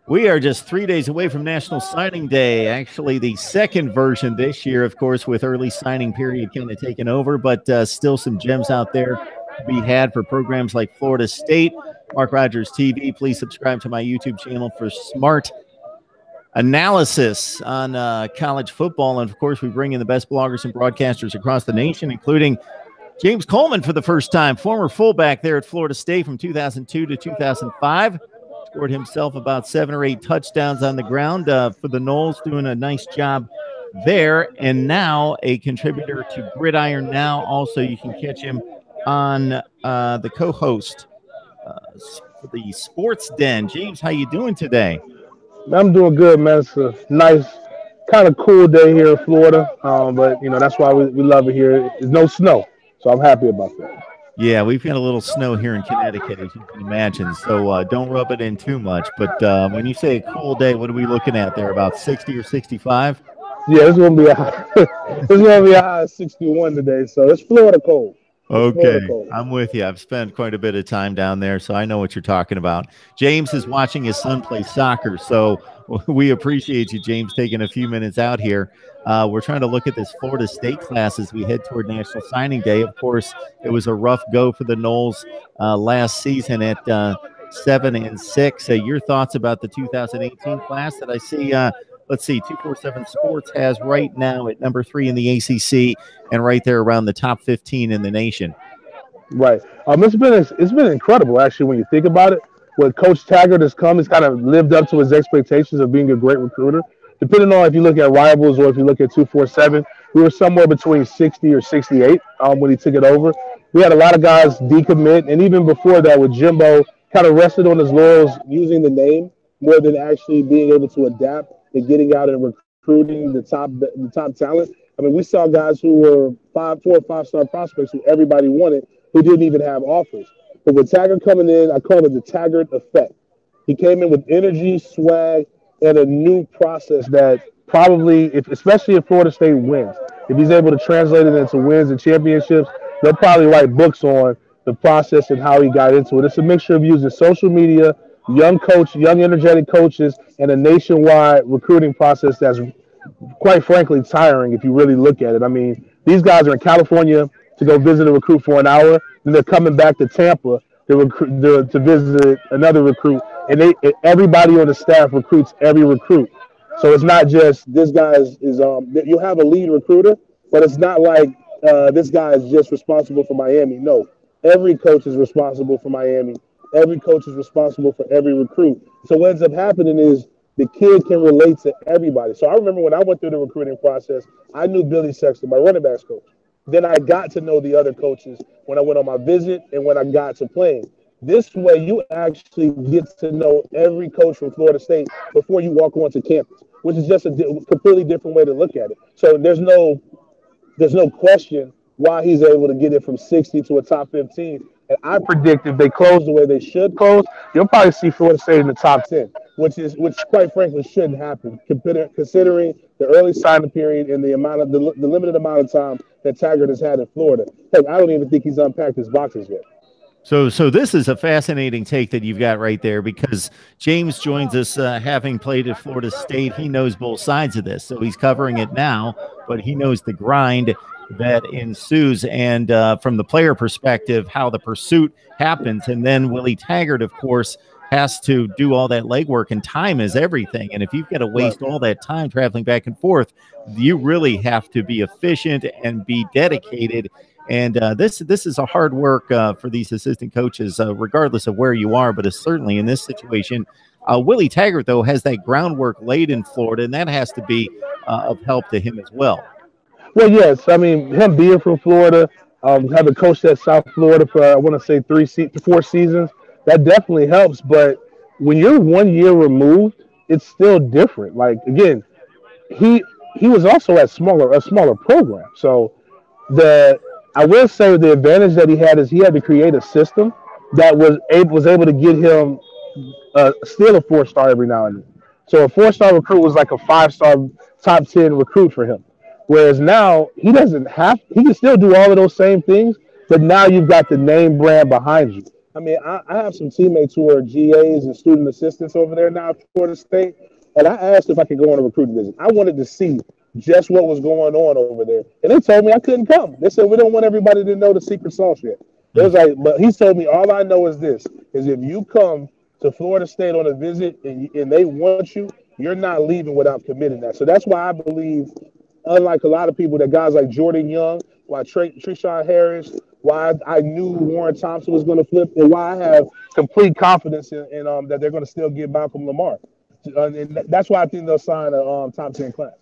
We are just 3 days away from National Signing Day. Actually, the second version this year, of course, with early signing period kind of taken over, but still some gems out there to be had for programs like Florida State. Mark Rogers TV. Please subscribe to my YouTube channel for smart analysis on college football. And, of course, we bring in the best bloggers and broadcasters across the nation, including James Coleman for the first time, former fullback there at Florida State from 2002 to 2005. Scored himself about 7 or 8 touchdowns on the ground for the Noles, doing a nice job there. And now a contributor to Gridiron Now. Also, you can catch him on the co-host for the Sports Den. James, how you doing today? I'm doing good, man. It's a nice, kind of cool day here in Florida. But, you know, that's why we love it here. There's no snow, so I'm happy about that. Yeah, we've got a little snow here in Connecticut, as you can imagine, so don't rub it in too much. But when you say a cool day, what are we looking at there, about 60 or 65? Yeah, it's going to be a high of 61 today, so it's Florida cold. Okay, I'm with you. I've spent quite a bit of time down there, so I know what you're talking about. James is watching his son play soccer, so we appreciate you, James, taking a few minutes out here. We're trying to look at this Florida State class as we head toward National Signing Day. Of course, it was a rough go for the Noles last season at 7-6. Your thoughts about the 2018 class that I see? Let's see, 247 Sports has right now at number 3 in the ACC and right there around the top 15 in the nation. Right. It's been incredible, actually, when you think about it. When Coach Taggart has come, he's kind of lived up to his expectations of being a great recruiter. Depending on if you look at Rivals or if you look at 247, we were somewhere between 60 or 68 when he took it over. We had a lot of guys decommit, and even before that with Jimbo, kind of rested on his laurels using the name more than actually being able to adapt and getting out and recruiting the top talent. I mean, we saw guys who were 4 or 5-star prospects who everybody wanted who didn't even have offers. But with Taggart coming in, I call it the Taggart effect. He came in with energy, swag, and a new process that probably, especially if Florida State wins, if he's able to translate it into wins and championships, they'll probably write books on the process and how he got into it. It's a mixture of using social media, young energetic coaches, and a nationwide recruiting process that's, quite frankly, tiring if you really look at it. I mean, these guys are in California to go visit a recruit for an hour, and they're coming back to Tampa to visit another recruit, and everybody on the staff recruits every recruit. So it's not just this guy is you have a lead recruiter, but it's not like this guy is just responsible for Miami. No, every coach is responsible for Miami. Every coach is responsible for every recruit. So what ends up happening is the kid can relate to everybody. So I remember when I went through the recruiting process, I knew Billy Sexton, my running backs coach. Then I got to know the other coaches when I went on my visit and when I got to playing. This way, you actually get to know every coach from Florida State before you walk onto campus, which is just a completely different way to look at it. So there's no question why he's able to get it from 60 to a top 15. And I predict if they close the way they should close, you'll probably see Florida State in the top 10, which quite frankly shouldn't happen, considering the early signing period and the limited amount of time that Taggart has had in Florida. Heck, I don't even think he's unpacked his boxes yet. So this is a fascinating take that you've got right there, because James joins us having played at Florida State. He knows both sides of this, so he's covering it now, but he knows the grind that ensues, and from the player perspective, how the pursuit happens. And then Willie Taggart, of course, has to do all that legwork, and time is everything. And if you've got to waste all that time traveling back and forth, you really have to be efficient and be dedicated. And this is a hard work for these assistant coaches, regardless of where you are, but certainly in this situation. Willie Taggart, though, has that groundwork laid in Florida, and that has to be of help to him as well. Well, yes. I mean, him being from Florida, having coached at South Florida for, I want to say, 4 seasons, that definitely helps. But when you're 1 year removed, it's still different. Like, again, he was also at a smaller program. So I will say the advantage that he had is he had to create a system that was able to get him still a 4-star every now and then. So a 4-star recruit was like a 5-star top 10 recruit for him. Whereas now he can still do all of those same things, but now you've got the name brand behind you. I mean, I have some teammates who are GAs and student assistants over there now at Florida State, and I asked if I could go on a recruiting visit. I wanted to see just what was going on over there, and they told me I couldn't come. They said we don't want everybody to know the secret sauce yet. It was like, but he told me all I know is this: is if you come to Florida State on a visit and they want you, you're not leaving without committing that. So that's why I believe, unlike a lot of people, that guys like Jordan Young, why Treshawn Harris, why I knew Warren Thompson was going to flip, and why I have complete confidence in that they're going to still get Malcolm Lamar. And that's why I think they'll sign a top 10 class.